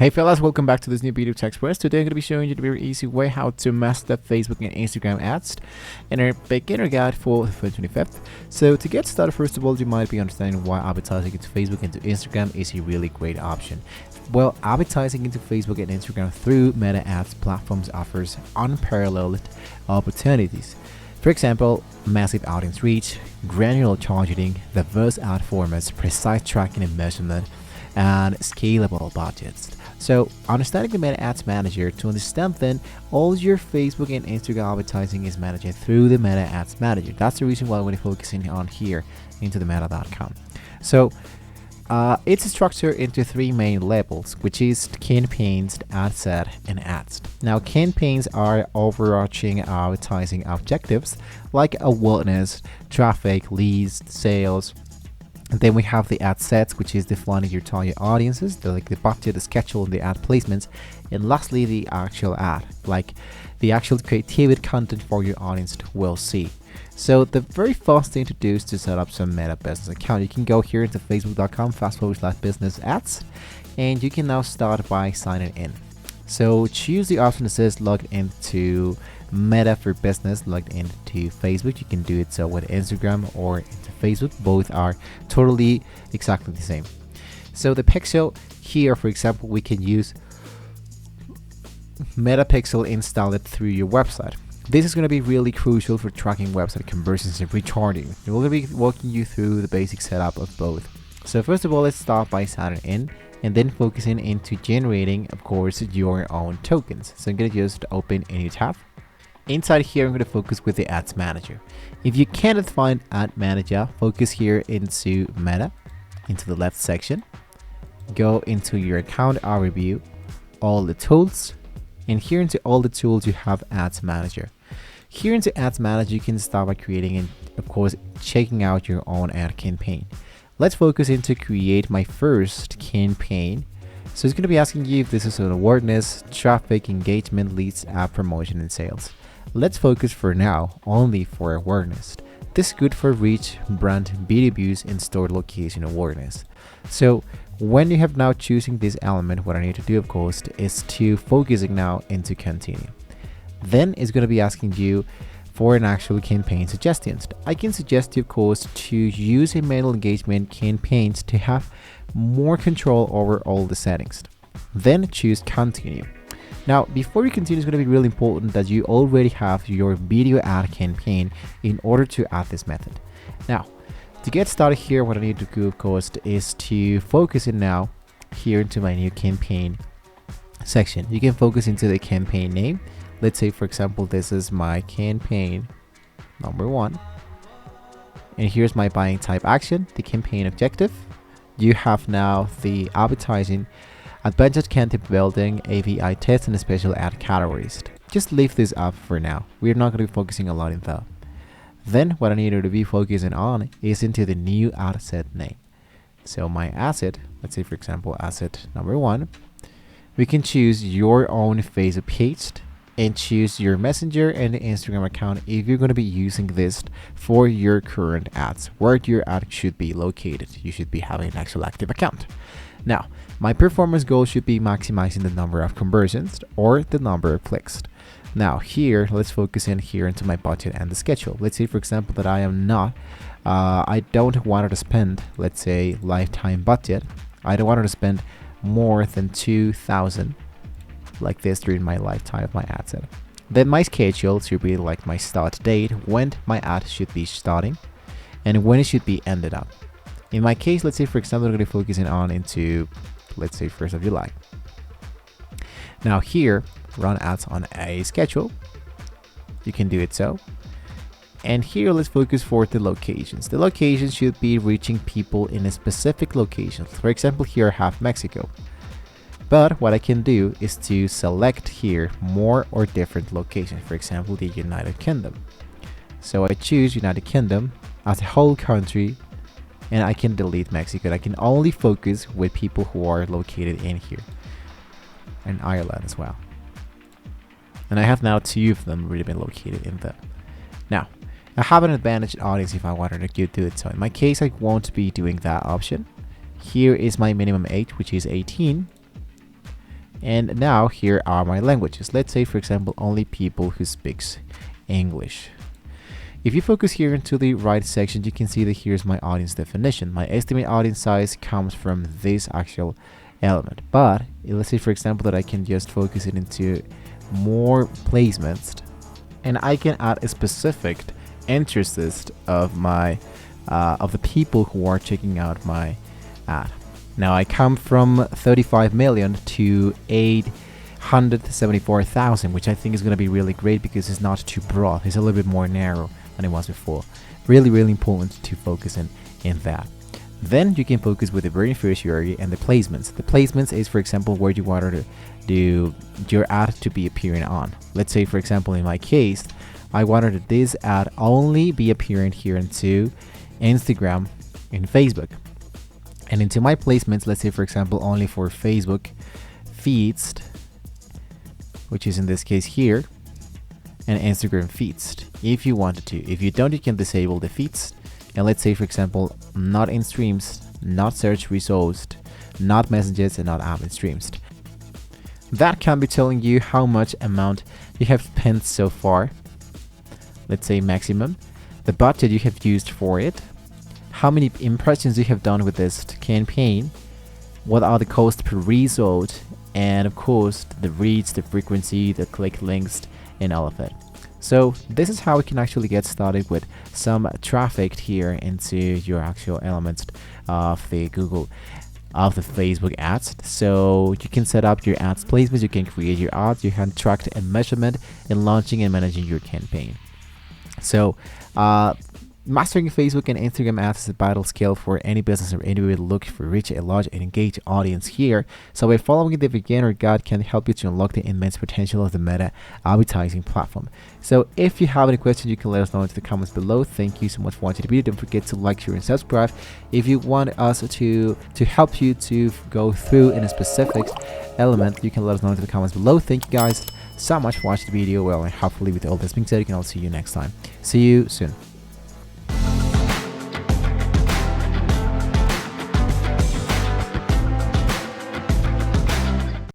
Hey fellas, welcome back to this new video Tech Express. Today I'm going to be showing you the very easy way how to master Facebook and Instagram ads in a beginner guide for February 25th. So to get started, first of all, you might be understanding why advertising into Facebook and to Instagram is a really great option. Well, advertising into Facebook and Instagram through Meta Ads platforms offers unparalleled opportunities. For example, massive audience reach, granular targeting, diverse ad formats, precise tracking and measurement, and scalable budgets. So understanding the Meta Ads Manager to understand then all your Facebook and Instagram advertising is managed through the Meta Ads Manager. That's the reason why we're focusing on here into the meta.com. So it's structured into three main levels, which is campaigns, ad set, and ads. Now campaigns are overarching advertising objectives like awareness, traffic, leads, sales. Then we have the ad sets, which is defining your target audiences, like the budget, the schedule, and the ad placements. And lastly, the actual ad, like the actual creative content for your audience will see. So the very first thing to do is to set up some Meta business account. You can go here into facebook.com/business ads, and you can now start by signing in. So choose the option that says logged into Meta for Business, logged into Facebook. You can do it so with Instagram or into Facebook. Both are totally exactly the same. So the pixel here, for example, we can use Metapixel installed through your website. This is going to be really crucial for tracking website conversions and retargeting. We're going to be walking you through the basic setup of both. So first of all, let's start by signing in and then focusing into generating, of course, your own tokens. So I'm going to just open a new tab. Inside here, I'm going to focus with the Ads Manager. If you cannot find Ad Manager, focus here into Meta, into the left section. Go into your account overview, all the tools, and here into all the tools you have Ads Manager. Here into Ads Manager, you can start by creating and, of course, checking out your own ad campaign. Let's focus into create my first campaign. So it's going to be asking you if this is an awareness, traffic, engagement, leads, app promotion, and sales. Let's focus for now only for awareness. This is good for reach, brand, B2Bs, and store location awareness. So when you have now choosing this element, what I need to do, of course, is to focusing now into continue. Then it's going to be asking you for an actual campaign suggestions. I can suggest you, of course, to use email engagement campaigns to have more control over all the settings. Then choose continue. Now, before you continue, it's going to be really important that you already have your video ad campaign in order to add this method. Now, to get started here, what I need to do, of course, is to focus in now here into my new campaign section. You can focus into the campaign name. Let's say, for example, this is my campaign number 1. And here's my buying type action, the campaign objective. You have now the advertising, advanced content building, API tests, and special ad categories. Just leave this up for now. We're not going to be focusing a lot in that. Then what I need to be focusing on is into the new ad set name. So my asset, let's say for example asset number 1, we can choose your own Facebook page and choose your Messenger and the Instagram account if you're going to be using this for your current ads, where your ad should be located. You should be having an actual active account. Now, my performance goal should be maximizing the number of conversions or the number of clicks. Now here, let's focus in here into my budget and the schedule. Let's say for example that I don't want to spend, let's say, lifetime budget. I don't want to spend more than 2,000 like this during my lifetime of my ad set. Then my schedule should be like my start date, when my ad should be starting and when it should be ended up. In my case, let's say for example, I'm going to be focusing on into, let's say, 1st of July. Now here, run ads on a schedule. You can do it so. And here, let's focus for the locations. The locations should be reaching people in a specific location. For example, here I have Mexico. But what I can do is to select here more or different locations. For example, the United Kingdom. So I choose United Kingdom as a whole country, and I can delete Mexico. And I can only focus with people who are located in here, and Ireland as well. And I have now 2 of them really been located in there. Now, I have an advantage audience if I wanted to do it. So in my case, I won't be doing that option. Here is my minimum age, which is 18. And now here are my languages. Let's say, for example, only people who speaks English. If you focus here into the right section, you can see that here's my audience definition. My estimate audience size comes from this actual element. But let's say, for example, that I can just focus it into more placements, and I can add a specific interest list of my of the people who are checking out my ad. Now I come from 35 million to 874,000, which I think is going to be really great because it's not too broad. It's a little bit more narrow than it was before. Really important to focus in that. Then you can focus with the beneficiary and the placements. The placements is, for example, where you want to do your ad to be appearing on. Let's say, for example, in my case, I wanted this ad only be appearing here into Instagram and Facebook. And into my placements, let's say, for example, only for Facebook feeds, which is in this case here, and Instagram feeds, if you wanted to. If you don't, you can disable the feeds. And let's say, for example, not in streams, not search results, not messages, and not app in streams. That can be telling you how much amount you have spent so far. Let's say maximum, the budget you have used for it, how many impressions you have done with this campaign, what are the costs per result, and of course the reach, the frequency, the click links, and all of it. So this is how we can actually get started with some traffic here into your actual elements of the Google, of the Facebook ads. So you can set up your ads placements, you can create your ads, you can track and measurement, and launching and managing your campaign. So mastering Facebook and Instagram ads is a vital skill for any business or individual looking for reach a large and engaged audience here. So by following the beginner guide can help you to unlock the immense potential of the Meta advertising platform. So if you have any questions, you can let us know in the comments below. Thank you so much for watching the video. Don't forget to like, share, and subscribe. If you want us to help you to go through in a specific element, you can let us know in the comments below. Thank you guys so much for watching the video. Well, and hopefully with all this being said, you can all see you next time. See you soon.